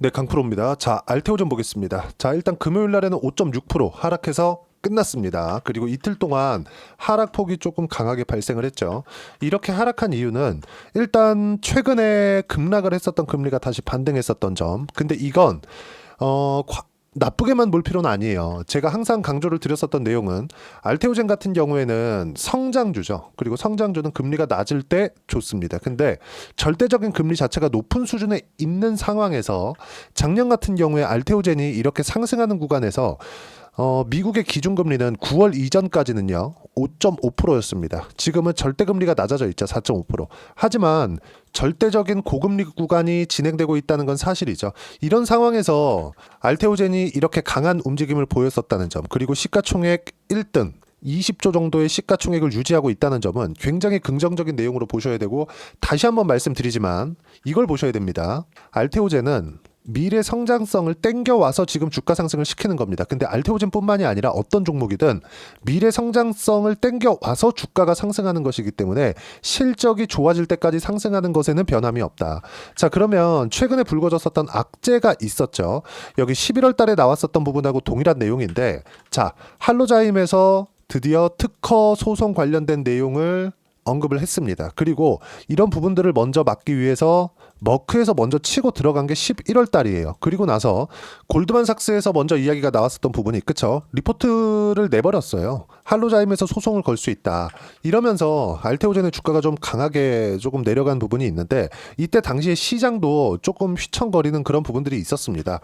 네, 강프로입니다. 자, 알테오전 보겠습니다. 자, 일단 금요일 날에는 5.6% 하락해서 끝났습니다. 그리고 이틀 동안 하락폭이 조금 강하게 발생을 했죠. 이렇게 하락한 이유는 일단 최근에 급락을 했었던 금리가 다시 반등했었던 점. 근데 이건 나쁘게만 볼 필요는 아니에요. 제가 항상 강조를 드렸었던 내용은 알테오젠 같은 경우에는 성장주죠. 그리고 성장주는 금리가 낮을 때 좋습니다. 근데 절대적인 금리 자체가 높은 수준에 있는 상황에서 작년 같은 경우에 알테오젠이 이렇게 상승하는 구간에서 미국의 기준금리는 9월 이전까지는요 5.5%였습니다. 지금은 절대금리가 낮아져 있죠. 4.5%. 하지만 절대적인 고금리 구간이 진행되고 있다는 건 사실이죠. 이런 상황에서 알테오젠이 이렇게 강한 움직임을 보였었다는 점, 그리고 시가총액 1등 20조 정도의 시가총액을 유지하고 있다는 점은 굉장히 긍정적인 내용으로 보셔야 되고, 다시 한번 말씀드리지만 이걸 보셔야 됩니다. 알테오젠은 미래 성장성을 땡겨와서 지금 주가 상승을 시키는 겁니다. 근데 알테오젠뿐만이 아니라 어떤 종목이든 미래 성장성을 땡겨와서 주가가 상승하는 것이기 때문에 실적이 좋아질 때까지 상승하는 것에는 변함이 없다. 자, 그러면 최근에 불거졌었던 악재가 있었죠. 여기 11월 달에 나왔었던 부분하고 동일한 내용인데, 자, 할로자임에서 드디어 특허 소송 관련된 내용을 언급을 했습니다. 그리고 이런 부분들을 먼저 막기 위해서 머크에서 먼저 치고 들어간 게 11월 달이에요. 그리고 나서 골드만삭스에서 먼저 이야기가 나왔었던 부분이, 그쵸? 리포트를 내버렸어요. 할로자임에서 소송을 걸 수 있다. 이러면서 알테오젠의 주가가 좀 강하게 조금 내려간 부분이 있는데, 이때 당시에 시장도 조금 휘청거리는 그런 부분들이 있었습니다.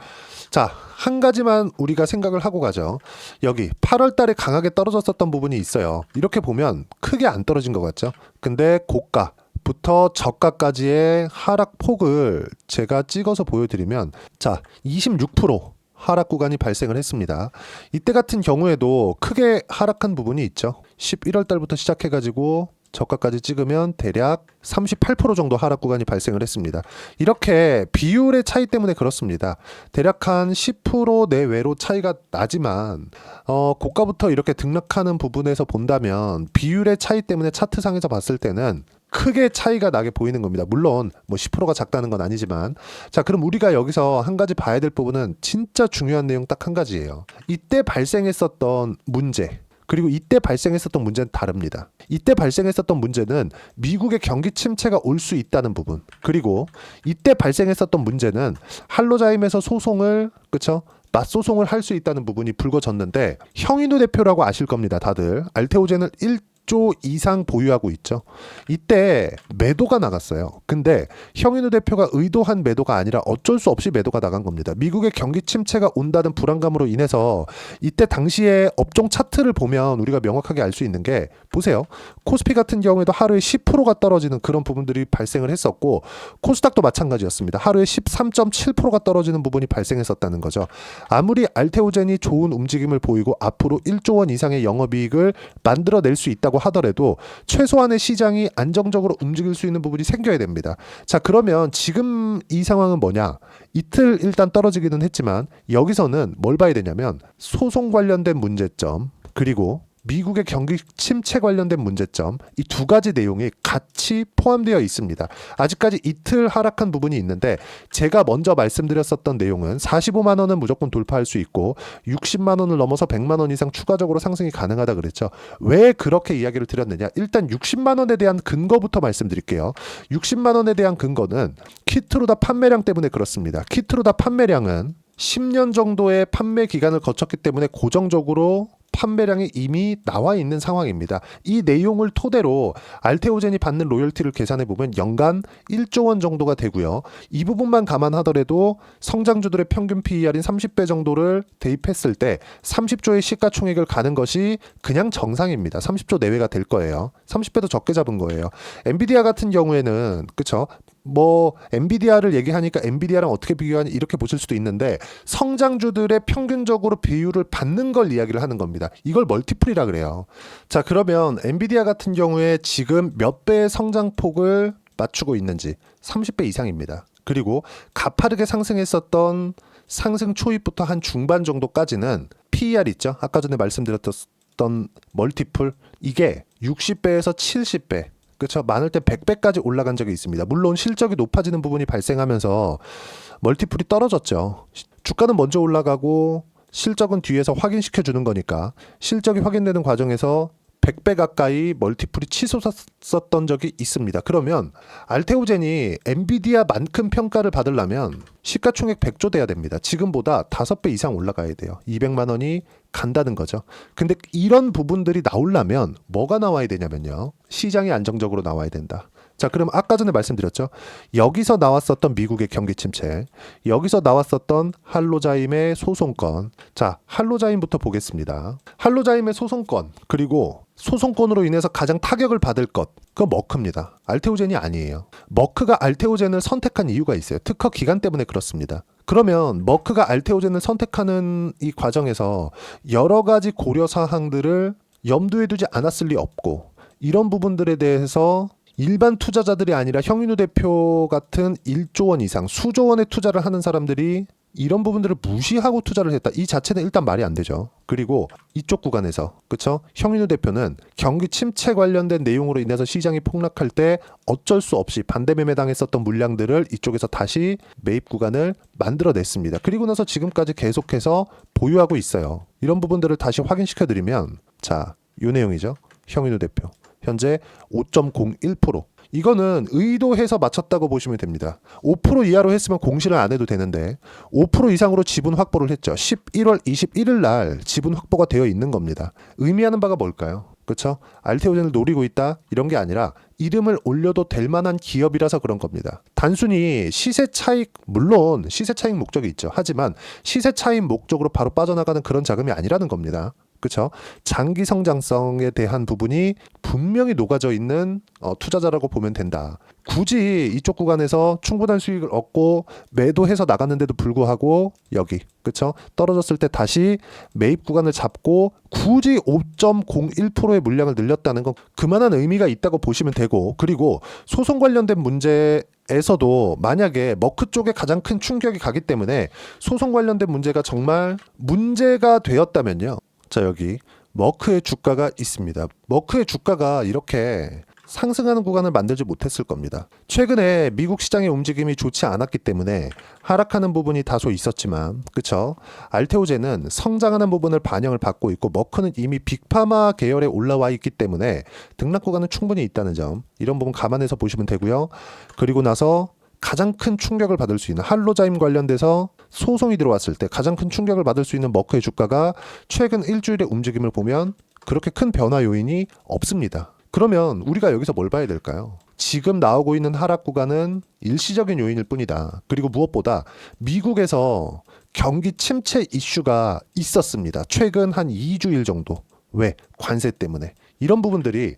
자, 한 가지만 우리가 생각을 하고 가죠. 여기 8월 달에 강하게 떨어졌었던 부분이 있어요. 이렇게 보면 크게 안 떨어진 것 같죠? 근데 고가부터 저가까지의 하락폭을 제가 찍어서 보여드리면, 자, 26% 하락 구간이 발생을 했습니다. 이때 같은 경우에도 크게 하락한 부분이 있죠. 11월 달부터 시작해가지고 저가까지 찍으면 대략 38% 정도 하락 구간이 발생을 했습니다. 이렇게 비율의 차이 때문에 그렇습니다. 대략 한 10% 내외로 차이가 나지만 고가부터 이렇게 등락하는 부분에서 본다면 비율의 차이 때문에 차트상에서 봤을 때는 크게 차이가 나게 보이는 겁니다. 물론 뭐 10%가 작다는 건 아니지만, 자, 그럼 우리가 여기서 한 가지 봐야 될 부분은 진짜 중요한 내용 딱 한 가지예요. 이때 발생했었던 문제, 그리고 이때 발생했었던 문제는 다릅니다. 이때 발생했었던 문제는 미국의 경기 침체가 올 수 있다는 부분, 그리고 이때 발생했었던 문제는 할로자임에서 소송을, 그쵸? 맞소송을 할 수 있다는 부분이 불거졌는데, 형인우 대표라고 아실 겁니다. 다들 알테오젠을 1조 이상 보유하고 있죠. 이때 매도가 나갔어요. 근데 형인우 대표가 의도한 매도가 아니라 어쩔 수 없이 매도가 나간 겁니다. 미국의 경기 침체가 온다는 불안감으로 인해서 이때 당시에 업종 차트를 보면 우리가 명확하게 알 수 있는 게, 보세요. 코스피 같은 경우에도 하루에 10%가 떨어지는 그런 부분들이 발생을 했었고, 코스닥도 마찬가지였습니다. 하루에 13.7%가 떨어지는 부분이 발생했었다는 거죠. 아무리 알테오젠이 좋은 움직임을 보이고 앞으로 1조 원 이상의 영업이익을 만들어낼 수 있다고 하더라도 최소한의 시장이 안정적으로 움직일 수 있는 부분이 생겨야 됩니다. 자, 그러면 지금 이 상황은 뭐냐? 이틀 일단 떨어지기는 했지만 여기서는 뭘 봐야 되냐면 소송 관련된 문제점, 그리고 미국의 경기 침체 관련된 문제점, 이 두 가지 내용이 같이 포함되어 있습니다. 아직까지 이틀 하락한 부분이 있는데, 제가 먼저 말씀드렸었던 내용은 45만 원은 무조건 돌파할 수 있고 60만 원을 넘어서 100만 원 이상 추가적으로 상승이 가능하다 그랬죠. 왜 그렇게 이야기를 드렸느냐? 일단 60만 원에 대한 근거부터 말씀드릴게요. 60만 원에 대한 근거는 키트로다 판매량 때문에 그렇습니다. 키트로다 판매량은 10년 정도의 판매 기간을 거쳤기 때문에 고정적으로 판매량이 이미 나와 있는 상황입니다. 이 내용을 토대로 알테오젠이 받는 로열티를 계산해 보면 연간 1조 원 정도가 되고요. 이 부분만 감안하더라도 성장주들의 평균 PER인 30배 정도를 대입했을 때 30조의 시가총액을 가는 것이 그냥 정상입니다. 30조 내외가 될 거예요. 30배도 적게 잡은 거예요. 엔비디아 같은 경우에는, 그쵸? 뭐 엔비디아를 얘기하니까 엔비디아랑 어떻게 비교하냐 이렇게 보실 수도 있는데, 성장주들의 평균적으로 비율을 받는 걸 이야기를 하는 겁니다. 이걸 멀티플이라 그래요. 자, 그러면 엔비디아 같은 경우에 지금 몇 배의 성장폭을 맞추고 있는지 30배 이상입니다. 그리고 가파르게 상승했었던 상승 초입부터 한 중반 정도까지는 PER 있죠? 아까 전에 말씀드렸던 멀티플, 이게 60배에서 70배, 그렇죠. 많을 때 100배까지 올라간 적이 있습니다. 물론 실적이 높아지는 부분이 발생하면서 멀티플이 떨어졌죠. 주가는 먼저 올라가고 실적은 뒤에서 확인시켜 주는 거니까 실적이 확인되는 과정에서 100배 가까이 멀티플이 치솟았던 적이 있습니다. 그러면 알테오젠이 엔비디아만큼 평가를 받으려면 시가총액 100조 돼야 됩니다. 지금보다 5배 이상 올라가야 돼요. 200만 원이 간다는 거죠. 근데 이런 부분들이 나오려면 뭐가 나와야 되냐면요. 시장이 안정적으로 나와야 된다. 자, 그럼 아까 전에 말씀드렸죠. 여기서 나왔었던 미국의 경기 침체, 여기서 나왔었던 할로자임의 소송건. 자, 할로자임부터 보겠습니다. 할로자임의 소송건, 그리고 소송건으로 인해서 가장 타격을 받을 것, 그건 머크입니다. 알테오젠이 아니에요. 머크가 알테오젠을 선택한 이유가 있어요. 특허 기간 때문에 그렇습니다. 그러면 머크가 알테오젠을 선택하는 이 과정에서 여러 가지 고려 사항들을 염두에 두지 않았을 리 없고, 이런 부분들에 대해서 일반 투자자들이 아니라 형인우 대표 같은 1조 원 이상, 수조 원의 투자를 하는 사람들이 이런 부분들을 무시하고 투자를 했다. 이 자체는 일단 말이 안 되죠. 그리고 이쪽 구간에서, 그쵸? 형인우 대표는 경기 침체 관련된 내용으로 인해서 시장이 폭락할 때 어쩔 수 없이 반대 매매당했었던 물량들을 이쪽에서 다시 매입 구간을 만들어냈습니다. 그리고 나서 지금까지 계속해서 보유하고 있어요. 이런 부분들을 다시 확인시켜드리면, 자, 이 내용이죠. 형인우 대표. 현재 5.01%. 이거는 의도해서 맞췄다고 보시면 됩니다. 5% 이하로 했으면 공시를 안 해도 되는데 5% 이상으로 지분 확보를 했죠. 11월 21일 날 지분 확보가 되어 있는 겁니다. 의미하는 바가 뭘까요? 그렇죠? 알테오젠을 노리고 있다? 이런 게 아니라 이름을 올려도 될 만한 기업이라서 그런 겁니다. 단순히 시세 차익, 물론 시세 차익 목적이 있죠. 하지만 시세 차익 목적으로 바로 빠져나가는 그런 자금이 아니라는 겁니다. 그렇죠? 장기 성장성에 대한 부분이 분명히 녹아져 있는 투자자라고 보면 된다. 굳이 이쪽 구간에서 충분한 수익을 얻고 매도해서 나갔는데도 불구하고 여기, 그렇죠? 떨어졌을 때 다시 매입 구간을 잡고 굳이 5.01%의 물량을 늘렸다는 건 그만한 의미가 있다고 보시면 되고, 그리고 소송 관련된 문제에서도 만약에 머크 쪽에 가장 큰 충격이 가기 때문에 소송 관련된 문제가 정말 문제가 되었다면요. 자, 여기 머크의 주가가 있습니다. 머크의 주가가 이렇게 상승하는 구간을 만들지 못했을 겁니다. 최근에 미국 시장의 움직임이 좋지 않았기 때문에 하락하는 부분이 다소 있었지만, 그쵸? 알테오젠은 성장하는 부분을 반영을 받고 있고 머크는 이미 빅파마 계열에 올라와 있기 때문에 등락 구간은 충분히 있다는 점, 이런 부분 감안해서 보시면 되고요. 그리고 나서 가장 큰 충격을 받을 수 있는 할로자임 관련돼서 소송이 들어왔을 때 가장 큰 충격을 받을 수 있는 머크의 주가가 최근 일주일의 움직임을 보면 그렇게 큰 변화 요인이 없습니다. 그러면 우리가 여기서 뭘 봐야 될까요? 지금 나오고 있는 하락 구간은 일시적인 요인일 뿐이다. 그리고 무엇보다 미국에서 경기 침체 이슈가 있었습니다. 최근 한 2주일 정도. 왜? 관세 때문에. 이런 부분들이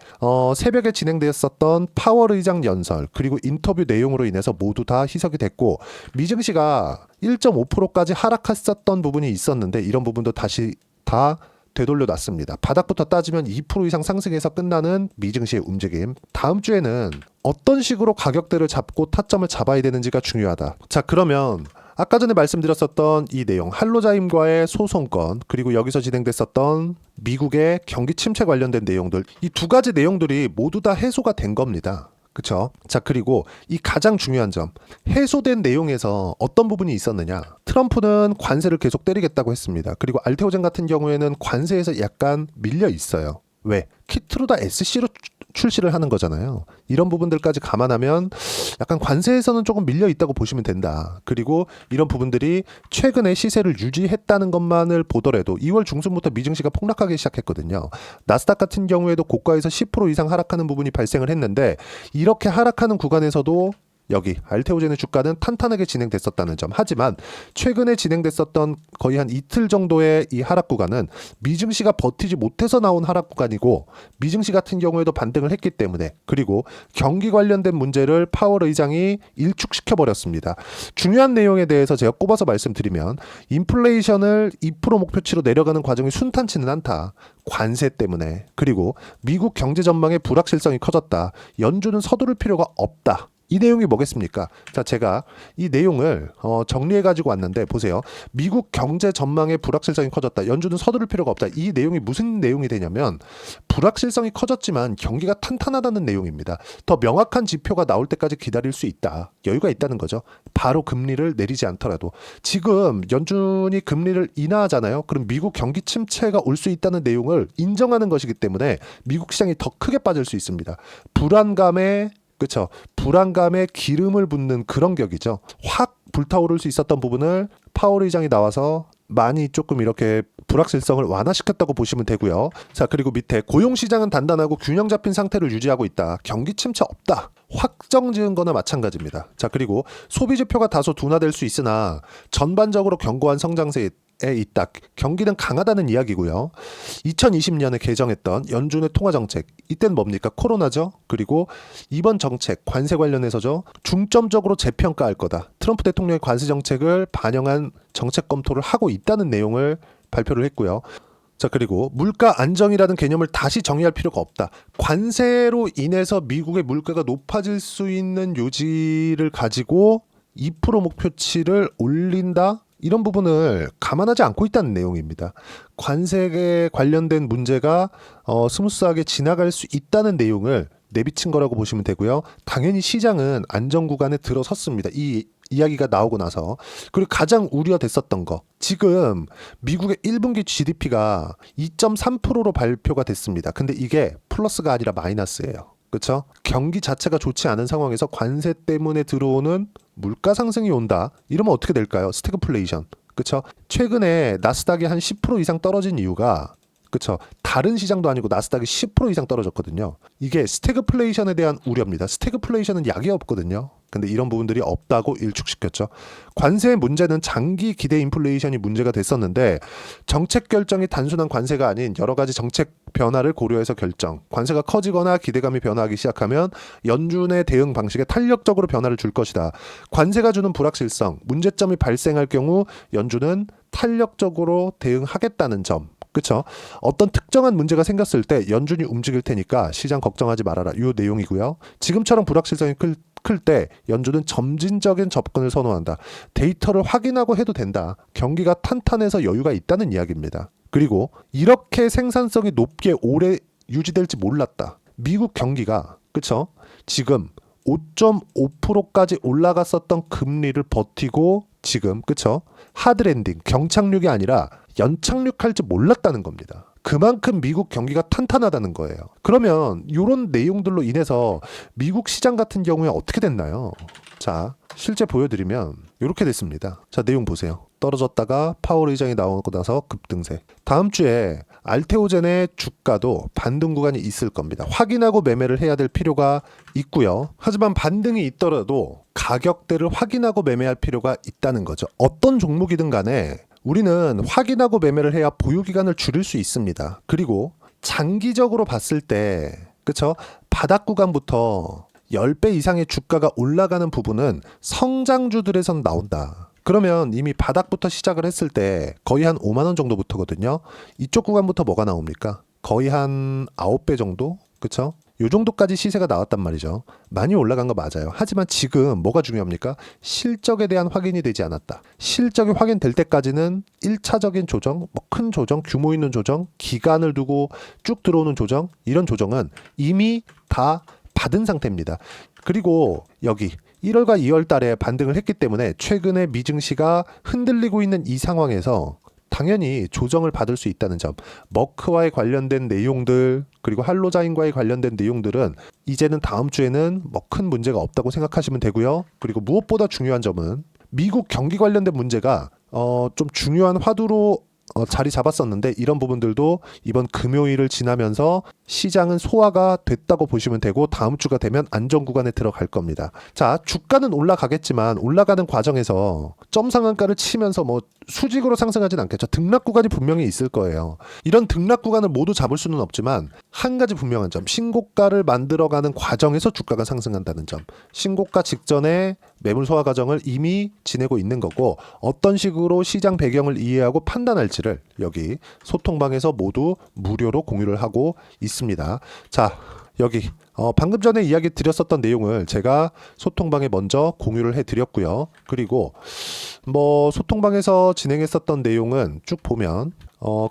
새벽에 진행되었었던 파월 의장 연설, 그리고 인터뷰 내용으로 인해서 모두 다 희석이 됐고, 미증시가 1.5%까지 하락했었던 부분이 있었는데 이런 부분도 다시 다 되돌려놨습니다. 바닥부터 따지면 2% 이상 상승해서 끝나는 미증시의 움직임. 다음 주에는 어떤 식으로 가격대를 잡고 타점을 잡아야 되는지가 중요하다. 자, 그러면 아까 전에 말씀드렸었던 이 내용, 할로자임과의 소송건, 그리고 여기서 진행됐었던 미국의 경기 침체 관련된 내용들, 이 두 가지 내용들이 모두 다 해소가 된 겁니다. 그쵸? 자, 그리고 이 가장 중요한 점, 해소된 내용에서 어떤 부분이 있었느냐? 트럼프는 관세를 계속 때리겠다고 했습니다. 그리고 알테오젠 같은 경우에는 관세에서 약간 밀려 있어요. 왜? 키트루다 SC로 출시를 하는 거잖아요. 이런 부분들까지 감안하면 약간 관세에서는 조금 밀려 있다고 보시면 된다. 그리고 이런 부분들이 최근에 시세를 유지했다는 것만을 보더라도 2월 중순부터 미증시가 폭락하기 시작했거든요. 나스닥 같은 경우에도 고가에서 10% 이상 하락하는 부분이 발생을 했는데, 이렇게 하락하는 구간에서도 여기 알테오젠의 주가는 탄탄하게 진행됐었다는 점. 하지만 최근에 진행됐었던 거의 한 이틀 정도의 이 하락 구간은 미증시가 버티지 못해서 나온 하락 구간이고, 미증시 같은 경우에도 반등을 했기 때문에, 그리고 경기 관련된 문제를 파월 의장이 일축시켜 버렸습니다. 중요한 내용에 대해서 제가 꼽아서 말씀드리면, 인플레이션을 2% 목표치로 내려가는 과정이 순탄치는 않다. 관세 때문에, 그리고 미국 경제 전망의 불확실성이 커졌다. 연준은 서두를 필요가 없다. 이 내용이 뭐겠습니까? 자, 제가 이 내용을 정리해 가지고 왔는데 보세요. 미국 경제 전망의 불확실성이 커졌다. 연준은 서두를 필요가 없다. 이 내용이 무슨 내용이 되냐면 불확실성이 커졌지만 경기가 탄탄하다는 내용입니다. 더 명확한 지표가 나올 때까지 기다릴 수 있다. 여유가 있다는 거죠. 바로 금리를 내리지 않더라도. 지금 연준이 금리를 인하하잖아요. 그럼 미국 경기 침체가 올 수 있다는 내용을 인정하는 것이기 때문에 미국 시장이 더 크게 빠질 수 있습니다. 불안감에 그렇죠. 불안감에 기름을 붓는 그런 격이죠. 확 불타오를 수 있었던 부분을 파월 의장이 나와서 많이 조금 이렇게 불확실성을 완화시켰다고 보시면 되고요. 자, 그리고 밑에 고용시장은 단단하고 균형 잡힌 상태를 유지하고 있다. 경기 침체 없다. 확정 지은 거나 마찬가지입니다. 자, 그리고 소비 지표가 다소 둔화될 수 있으나 전반적으로 견고한 성장세에 있다. 경기는 강하다는 이야기고요. 2020년에 개정했던 연준의 통화정책, 이때는 뭡니까? 코로나죠. 그리고 이번 정책, 관세 관련해서죠. 중점적으로 재평가할 거다. 트럼프 대통령의 관세 정책을 반영한 정책 검토를 하고 있다는 내용을 발표를 했고요. 자, 그리고 물가 안정이라는 개념을 다시 정의할 필요가 없다. 관세로 인해서 미국의 물가가 높아질 수 있는 요지를 가지고 2% 목표치를 올린다? 이런 부분을 감안하지 않고 있다는 내용입니다. 관세에 관련된 문제가 스무스하게 지나갈 수 있다는 내용을 내비친 거라고 보시면 되고요. 당연히 시장은 안정 구간에 들어섰습니다. 이 이야기가 나오고 나서. 그리고 가장 우려됐었던 거. 지금 미국의 1분기 GDP가 2.3%로 발표가 됐습니다. 근데 이게 플러스가 아니라 마이너스예요. 그렇죠? 경기 자체가 좋지 않은 상황에서 관세 때문에 들어오는 물가 상승이 온다. 이러면 어떻게 될까요? 스태그플레이션. 그렇죠? 최근에 나스닥이 한 10% 이상 떨어진 이유가 그렇죠? 다른 시장도 아니고 나스닥이 10% 이상 떨어졌거든요. 이게 스태그플레이션에 대한 우려입니다. 스태그플레이션은 약이 없거든요. 근데 이런 부분들이 없다고 일축시켰죠. 관세의 문제는 장기 기대 인플레이션이 문제가 됐었는데 정책 결정이 단순한 관세가 아닌 여러 가지 정책 변화를 고려해서 결정. 관세가 커지거나 기대감이 변화하기 시작하면 연준의 대응 방식에 탄력적으로 변화를 줄 것이다. 관세가 주는 불확실성, 문제점이 발생할 경우 연준은 탄력적으로 대응하겠다는 점. 그렇죠? 어떤 특정한 문제가 생겼을 때 연준이 움직일 테니까 시장 걱정하지 말아라. 이 내용이고요. 지금처럼 불확실성이 클 때 연준은 점진적인 접근을 선호한다. 데이터를 확인하고 해도 된다. 경기가 탄탄해서 여유가 있다는 이야기입니다. 그리고 이렇게 생산성이 높게 오래 유지될지 몰랐다. 미국 경기가 그렇죠? 지금 5.5%까지 올라갔었던 금리를 버티고 지금 그렇죠? 하드랜딩, 경착륙이 아니라 연착륙할 줄 몰랐다는 겁니다. 그만큼 미국 경기가 탄탄하다는 거예요. 그러면 이런 내용들로 인해서 미국 시장 같은 경우에 어떻게 됐나요? 자, 실제 보여드리면 이렇게 됐습니다. 자, 내용 보세요. 떨어졌다가 파월 의장이 나오고 나서 급등세. 다음 주에 알테오젠의 주가도 반등 구간이 있을 겁니다. 확인하고 매매를 해야 될 필요가 있고요. 하지만 반등이 있더라도 가격대를 확인하고 매매할 필요가 있다는 거죠. 어떤 종목이든 간에 우리는 확인하고 매매를 해야 보유 기간을 줄일 수 있습니다. 그리고 장기적으로 봤을 때 그렇죠? 바닥 구간부터 10배 이상의 주가가 올라가는 부분은 성장주들에선 나온다. 그러면 이미 바닥부터 시작을 했을 때 거의 한 5만 원 정도부터거든요. 이쪽 구간부터 뭐가 나옵니까? 거의 한 9배 정도? 그렇죠? 요 정도까지 시세가 나왔단 말이죠. 많이 올라간 거 맞아요. 하지만 지금 뭐가 중요합니까? 실적에 대한 확인이 되지 않았다. 실적이 확인될 때까지는 1차적인 조정, 뭐 큰 조정, 규모 있는 조정, 기간을 두고 쭉 들어오는 조정, 이런 조정은 이미 다 받은 상태입니다. 그리고 여기 1월과 2월 달에 반등을 했기 때문에 최근에 미증시가 흔들리고 있는 이 상황에서 당연히 조정을 받을 수 있다는 점. 머크와의 관련된 내용들 그리고 할로자인과의 관련된 내용들은 이제는 다음 주에는 뭐 큰 문제가 없다고 생각하시면 되고요. 그리고 무엇보다 중요한 점은 미국 경기 관련된 문제가 좀 중요한 화두로 자리 잡았었는데 이런 부분들도 이번 금요일을 지나면서 시장은 소화가 됐다고 보시면 되고 다음 주가 되면 안정 구간에 들어갈 겁니다. 자, 주가는 올라가겠지만 올라가는 과정에서 점 상한가를 치면서 뭐 수직으로 상승하진 않겠죠. 등락 구간이 분명히 있을 거예요. 이런 등락 구간을 모두 잡을 수는 없지만 한 가지 분명한 점, 신고가를 만들어가는 과정에서 주가가 상승한다는 점. 신고가 직전에 매물 소화 과정을 이미 지내고 있는 거고 어떤 식으로 시장 배경을 이해하고 판단할지를 여기 소통방에서 모두 무료로 공유를 하고 있습니다. 자, 여기 방금 전에 이야기 드렸었던 내용을 제가 소통방에 먼저 공유를 해드렸고요. 그리고 뭐 소통방에서 진행했었던 내용은 쭉 보면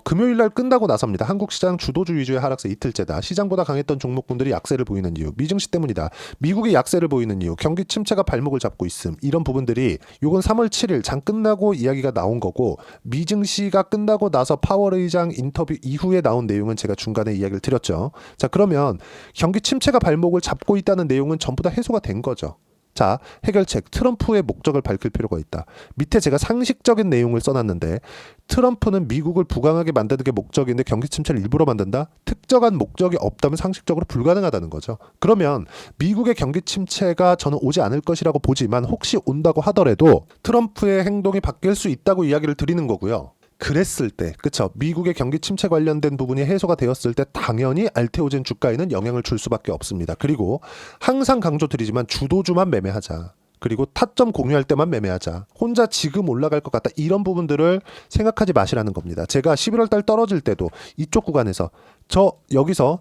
금요일 날 끝나고 나서입니다. 한국 시장 주도주 위주의 하락세 이틀째다. 시장보다 강했던 종목군들이 약세를 보이는 이유, 미증시 때문이다. 미국이 약세를 보이는 이유, 경기 침체가 발목을 잡고 있음. 이런 부분들이 요건 3월 7일 장 끝나고 이야기가 나온 거고, 미증시가 끝나고 나서 파월 의장 인터뷰 이후에 나온 내용은 제가 중간에 이야기를 드렸죠. 자, 그러면 경기 침체가 발목을 잡고 있다는 내용은 전부 다 해소가 된 거죠. 자, 해결책. 트럼프의 목적을 밝힐 필요가 있다. 밑에 제가 상식적인 내용을 써놨는데, 트럼프는 미국을 부강하게 만드는 게 목적인데 경기 침체를 일부러 만든다? 특정한 목적이 없다면 상식적으로 불가능하다는 거죠. 그러면 미국의 경기 침체가 저는 오지 않을 것이라고 보지만, 혹시 온다고 하더라도 트럼프의 행동이 바뀔 수 있다고 이야기를 드리는 거고요. 그랬을 때, 그쵸, 미국의 경기 침체 관련된 부분이 해소가 되었을 때 당연히 알테오젠 주가에는 영향을 줄 수밖에 없습니다. 그리고 항상 강조드리지만 주도주만 매매하자. 그리고 타점 공유할 때만 매매하자. 혼자 지금 올라갈 것 같다, 이런 부분들을 생각하지 마시라는 겁니다. 제가 11월 달 떨어질 때도 이쪽 구간에서 여기서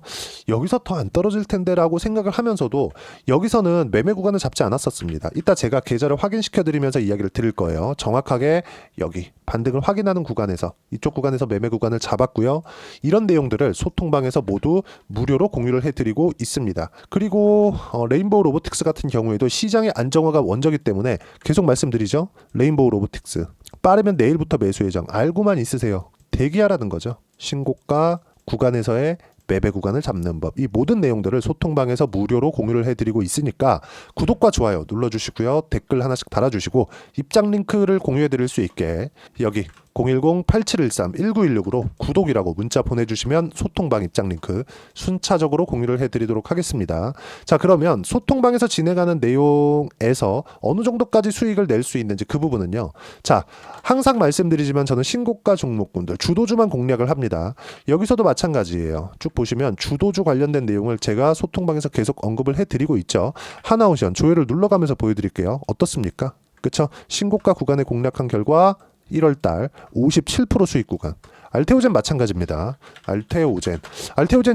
더 안 떨어질 텐데 라고 생각을 하면서도 여기서는 매매 구간을 잡지 않았었습니다. 이따 제가 계좌를 확인시켜 드리면서 이야기를 드릴 거예요. 정확하게 여기 반등을 확인하는 구간에서, 이쪽 구간에서 매매 구간을 잡았고요. 이런 내용들을 소통방에서 모두 무료로 공유를 해드리고 있습니다. 그리고 레인보우 로보틱스 같은 경우에도 시장의 안정화가 원저기 때문에 계속 말씀드리죠. 레인보우 로보틱스 빠르면 내일부터 매수 예정. 알고만 있으세요. 대기하라는 거죠. 신고가 구간에서의 매매 구간을 잡는 법, 이 모든 내용들을 소통방에서 무료로 공유를 해드리고 있으니까 구독과 좋아요 눌러주시고요. 댓글 하나씩 달아주시고 입장 링크를 공유해드릴 수 있게 여기 010-8713-1916으로 구독이라고 문자 보내주시면 소통방 입장 링크 순차적으로 공유를 해드리도록 하겠습니다. 자, 그러면 소통방에서 진행하는 내용에서 어느 정도까지 수익을 낼 수 있는지 그 부분은요. 자, 항상 말씀드리지만 저는 신고가 종목군들 주도주만 공략을 합니다. 여기서도 마찬가지예요. 쭉 보시면 주도주 관련된 내용을 제가 소통방에서 계속 언급을 해드리고 있죠. 하나오션 조회를 눌러가면서 보여드릴게요. 어떻습니까? 그쵸? 신고가 구간에 공략한 결과 1월달 57% 수익 구간. 알테오젠 마찬가지입니다. 알테오젠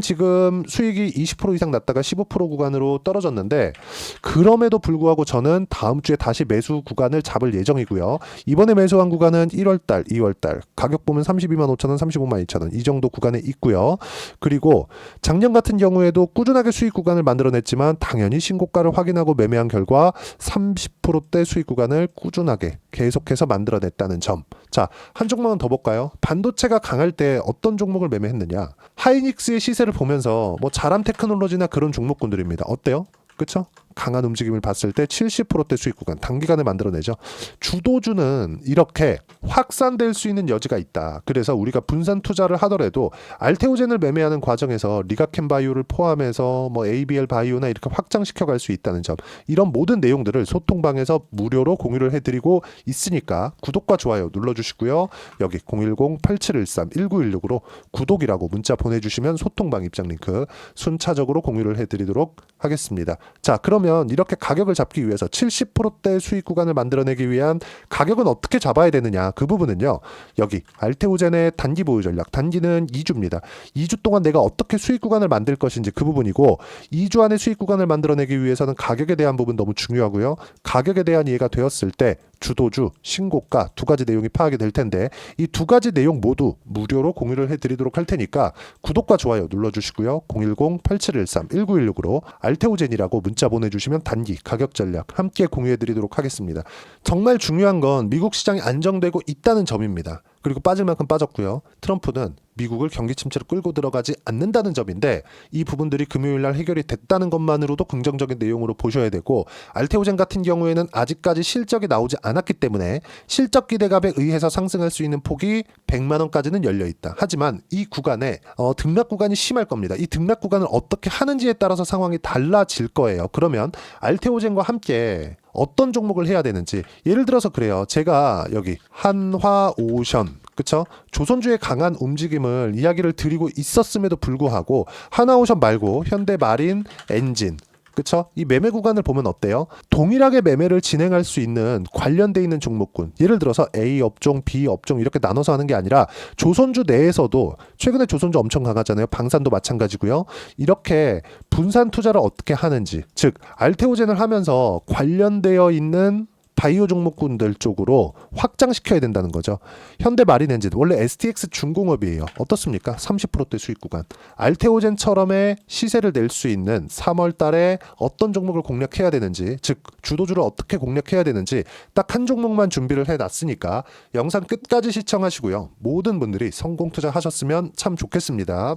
지금 수익이 20% 이상 났다가 15% 구간으로 떨어졌는데, 그럼에도 불구하고 저는 다음 주에 다시 매수 구간을 잡을 예정이고요. 이번에 매수한 구간은 1월달, 2월달 가격 보면 32만 5천 원, 35만 2천 원 이 정도 구간에 있고요. 그리고 작년 같은 경우에도 꾸준하게 수익 구간을 만들어냈지만 당연히 신고가를 확인하고 매매한 결과 30%대 수익 구간을 꾸준하게 계속해서 만들어냈다는 점. 자, 한 종목만 더 볼까요? 반도체가 강할 때 어떤 종목을 매매했느냐? 하이닉스의 시세를 보면서 뭐 자람 테크놀로지나 그런 종목군들입니다. 어때요? 그쵸? 강한 움직임을 봤을 때 70%대 수익 구간 단기간에 만들어내죠. 주도주는 이렇게 확산될 수 있는 여지가 있다. 그래서 우리가 분산 투자를 하더라도 알테오젠을 매매하는 과정에서 리가캠 바이오를 포함해서 뭐 ABL 바이오나 이렇게 확장시켜 갈 수 있다는 점, 이런 모든 내용들을 소통방에서 무료로 공유를 해드리고 있으니까 구독과 좋아요 눌러주시고요. 여기 010-8713-1916으로 구독이라고 문자 보내주시면 소통방 입장 링크 순차적으로 공유를 해드리도록 하겠습니다. 자, 그러면 이렇게 가격을 잡기 위해서 70%대 수익 구간을 만들어내기 위한 가격은 어떻게 잡아야 되느냐? 그 부분은요. 여기 알테오젠의 단기 보유 전략. 단기는 2주입니다. 2주 동안 내가 어떻게 수익 구간을 만들 것인지 그 부분이고, 2주 안에 수익 구간을 만들어내기 위해서는 가격에 대한 부분 너무 중요하고요. 가격에 대한 이해가 되었을 때 주도주, 신고가 두 가지 내용이 파악이 될 텐데, 이 두 가지 내용 모두 무료로 공유를 해드리도록 할 테니까 구독과 좋아요 눌러주시고요. 010-8713-1916으로 알테오젠이라고 문자 보내주시면 단기 가격 전략 함께 공유해드리도록 하겠습니다. 정말 중요한 건 미국 시장이 안정되고 있다는 점입니다. 그리고 빠질 만큼 빠졌고요. 트럼프는 미국을 경기 침체로 끌고 들어가지 않는다는 점인데, 이 부분들이 금요일 날 해결이 됐다는 것만으로도 긍정적인 내용으로 보셔야 되고, 알테오젠 같은 경우에는 아직까지 실적이 나오지 않았기 때문에 실적 기대감에 의해서 상승할 수 있는 폭이 100만 원까지는 열려 있다. 하지만 이 구간에 등락 구간이 심할 겁니다. 이 등락 구간을 어떻게 하는지에 따라서 상황이 달라질 거예요. 그러면 알테오젠과 함께 어떤 종목을 해야 되는지, 예를 들어서 그래요. 제가 여기 한화오션, 그쵸? 조선주의 강한 움직임을 이야기를 드리고 있었음에도 불구하고 하나오션 말고 현대마린 엔진, 그쵸? 이 매매 구간을 보면 어때요? 동일하게 매매를 진행할 수 있는 관련돼 있는 종목군, 예를 들어서 A 업종, B 업종 이렇게 나눠서 하는 게 아니라 조선주 내에서도, 최근에 조선주 엄청 강하잖아요. 방산도 마찬가지고요. 이렇게 분산 투자를 어떻게 하는지, 즉 알테오젠을 하면서 관련되어 있는 바이오 종목군들 쪽으로 확장시켜야 된다는 거죠. 현대마린엔진 원래 STX 중공업이에요. 어떻습니까? 30%대 수익 구간. 알테오젠처럼의 시세를 낼 수 있는 3월 달에 어떤 종목을 공략해야 되는지, 즉 주도주를 어떻게 공략해야 되는지 딱 한 종목만 준비를 해놨으니까 영상 끝까지 시청하시고요. 모든 분들이 성공 투자하셨으면 참 좋겠습니다.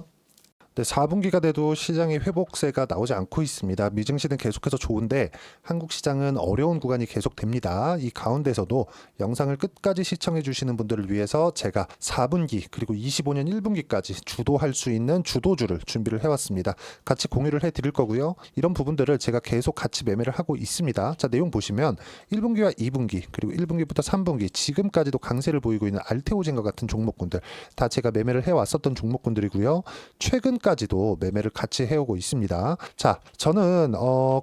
네, 4분기가 돼도 시장의 회복세가 나오지 않고 있습니다. 미증시는 계속해서 좋은데 한국 시장은 어려운 구간이 계속됩니다. 이 가운데서도 영상을 끝까지 시청해 주시는 분들을 위해서 제가 4분기 그리고 25년 1분기까지 주도할 수 있는 주도주를 준비를 해왔습니다. 같이 공유를 해드릴 거고요. 이런 부분들을 제가 계속 같이 매매를 하고 있습니다. 자, 내용 보시면 1분기와 2분기 그리고 1분기부터 3분기 지금까지도 강세를 보이고 있는 알테오젠과 같은 종목군들 다 제가 매매를 해왔었던 종목군들이고요. 최근까지도 매매를 같이 해오고 있습니다. 자, 저는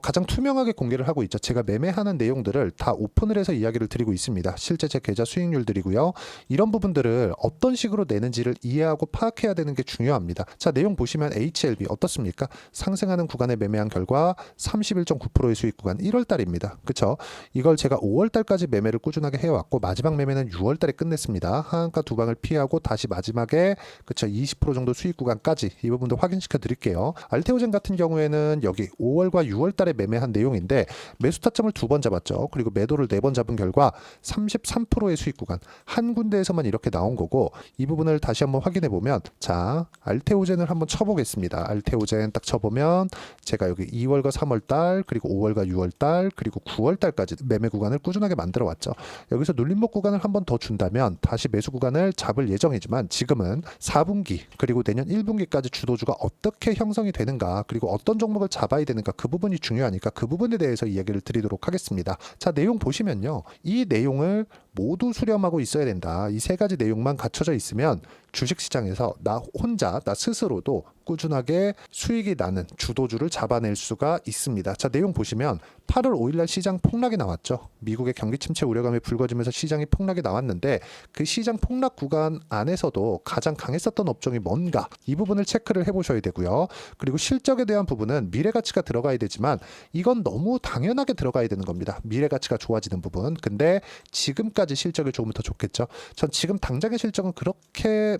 가장 투명하게 공개를 하고 있죠. 제가 매매하는 내용들을 다 오픈을 해서 이야기를 드리고 있습니다. 실제 제 계좌 수익률들이고요. 이런 부분들을 어떤 식으로 내는지를 이해하고 파악해야 되는 게 중요합니다. 자, 내용 보시면 HLB 어떻습니까? 상승하는 구간에 매매한 결과 31.9%의 수익 구간 1월 달입니다. 그쵸? 이걸 제가 5월 달까지 매매를 꾸준하게 해왔고 마지막 매매는 6월 달에 끝냈습니다. 하한가 두 방을 피하고 다시 마지막에 그쵸 20% 정도 수익 구간까지 이 부분도 확인시켜 드릴게요. 알테오젠 같은 경우에는 여기 5월과 6월 달에 매매한 내용인데 매수 타점을 2번 잡았죠. 그리고 매도를 4번 잡은 결과 33%의 수익 구간 한 군데에서만 이렇게 나온 거고 이 부분을 다시 한번 확인해 보면 자, 알테오젠을 한번 쳐보겠습니다. 알테오젠 딱 쳐보면 제가 여기 2월과 3월 달 그리고 5월과 6월 달 그리고 9월 달까지 매매 구간을 꾸준하게 만들어 왔죠. 여기서 눌림목 구간을 한번 더 준다면 다시 매수 구간을 잡을 예정이지만 지금은 4분기 그리고 내년 1분기까지 주도주가 어떻게 형성이 되는가 그리고 어떤 종목을 잡아야 되는가 그 부분이 중요하니까 그 부분에 대해서 이야기를 드리도록 하겠습니다. 자, 내용 보시면요. 이 내용을 모두 수렴하고 있어야 된다. 이 세 가지 내용만 갖춰져 있으면 주식시장에서 나 혼자 나 스스로도 꾸준하게 수익이 나는 주도주를 잡아낼 수가 있습니다. 자, 내용 보시면 8월 5일날 시장 폭락이 나왔죠. 미국의 경기 침체 우려감이 불거지면서 시장이 폭락이 나왔는데 그 시장 폭락 구간 안에서도 가장 강했었던 업종이 뭔가 이 부분을 체크를 해보셔야 되고요. 그리고 실적에 대한 부분은 미래가치가 들어가야 되지만 이건 너무 당연하게 들어가야 되는 겁니다. 미래가치가 좋아지는 부분. 근데 지금까지 실적이 좋으면 더 좋겠죠. 전 지금 당장의 실적은 그렇게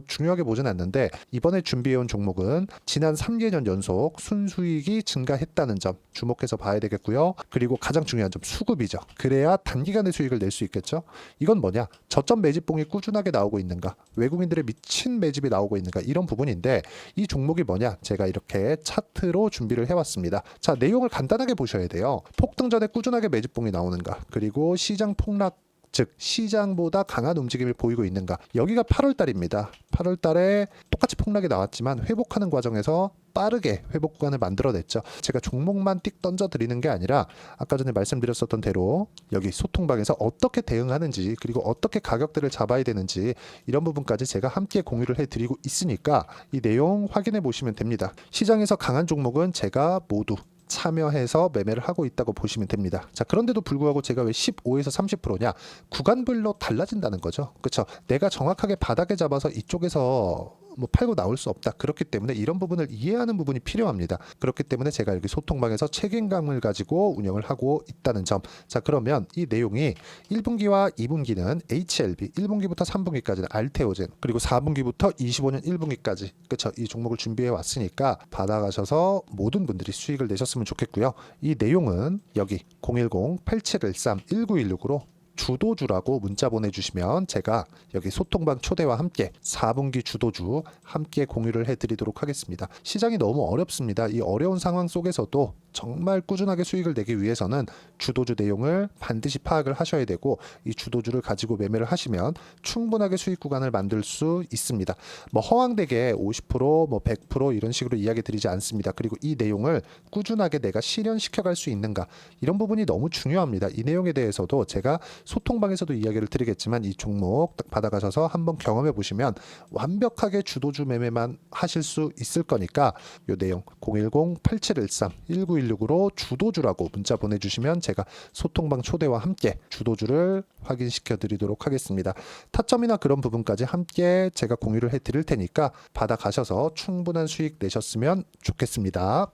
중요하게 보진 않는데 이번에 준비해온 종목은 지난 3개년 연속 순수익이 증가했다는 점 주목해서 봐야 되겠고요. 그리고 가장 중요한 점 수급이죠. 그래야 단기간에 수익을 낼 수 있겠죠. 이건 뭐냐? 저점 매집봉이 꾸준하게 나오고 있는가? 외국인들의 미친 매집이 나오고 있는가? 이런 부분인데 이 종목이 뭐냐? 제가 이렇게 차트로 준비를 해왔습니다. 자, 내용을 간단하게 보셔야 돼요. 폭등 전에 꾸준하게 매집봉이 나오는가? 그리고 시장 폭락 즉 시장보다 강한 움직임을 보이고 있는가. 여기가 8월 달입니다. 8월 달에 똑같이 폭락이 나왔지만 회복하는 과정에서 빠르게 회복 구간을 만들어냈죠. 제가 종목만 띡 던져드리는 게 아니라 아까 전에 말씀드렸었던 대로 여기 소통방에서 어떻게 대응하는지 그리고 어떻게 가격대를 잡아야 되는지 이런 부분까지 제가 함께 공유를 해드리고 있으니까 이 내용 확인해 보시면 됩니다. 시장에서 강한 종목은 제가 모두 참여해서 매매를 하고 있다고 보시면 됩니다. 자, 그런데도 불구하고 제가 왜 15에서 30%냐? 구간별로 달라진다는 거죠. 그렇죠? 내가 정확하게 바닥에 잡아서 이쪽에서 팔고 나올 수 없다. 그렇기 때문에 이런 부분을 이해하는 부분이 필요합니다. 그렇기 때문에 제가 여기 소통방에서 책임감을 가지고 운영을 하고 있다는 점. 자, 그러면 이 내용이 1분기와 2분기는 HLB, 1분기부터 3분기까지는 알테오젠, 그리고 4분기부터 25년 1분기까지 그렇죠? 이 종목을 준비해 왔으니까 받아가셔서 모든 분들이 수익을 내셨으면 좋겠고요. 이 내용은 여기 010-8713-1916으로 주도주라고 문자 보내주시면 제가 여기 소통방 초대와 함께 4분기 주도주 함께 공유를 해드리도록 하겠습니다. 시장이 너무 어렵습니다. 이 어려운 상황 속에서도 정말 꾸준하게 수익을 내기 위해서는 주도주 내용을 반드시 파악을 하셔야 되고 이 주도주를 가지고 매매를 하시면 충분하게 수익 구간을 만들 수 있습니다. 허황되게 50%, 100% 이런 식으로 이야기 드리지 않습니다. 그리고 이 내용을 꾸준하게 내가 실현시켜 갈 수 있는가 이런 부분이 너무 중요합니다. 이 내용에 대해서도 제가 소통방에서도 이야기를 드리겠지만 이 종목 딱 받아가셔서 한번 경험해 보시면 완벽하게 주도주 매매만 하실 수 있을 거니까 요 내용 010-8713-1916으로 주도주라고 문자 보내주시면 제가 소통방 초대와 함께 주도주를 확인시켜 드리도록 하겠습니다. 타점이나 그런 부분까지 함께 제가 공유를 해 드릴 테니까 받아가셔서 충분한 수익 내셨으면 좋겠습니다.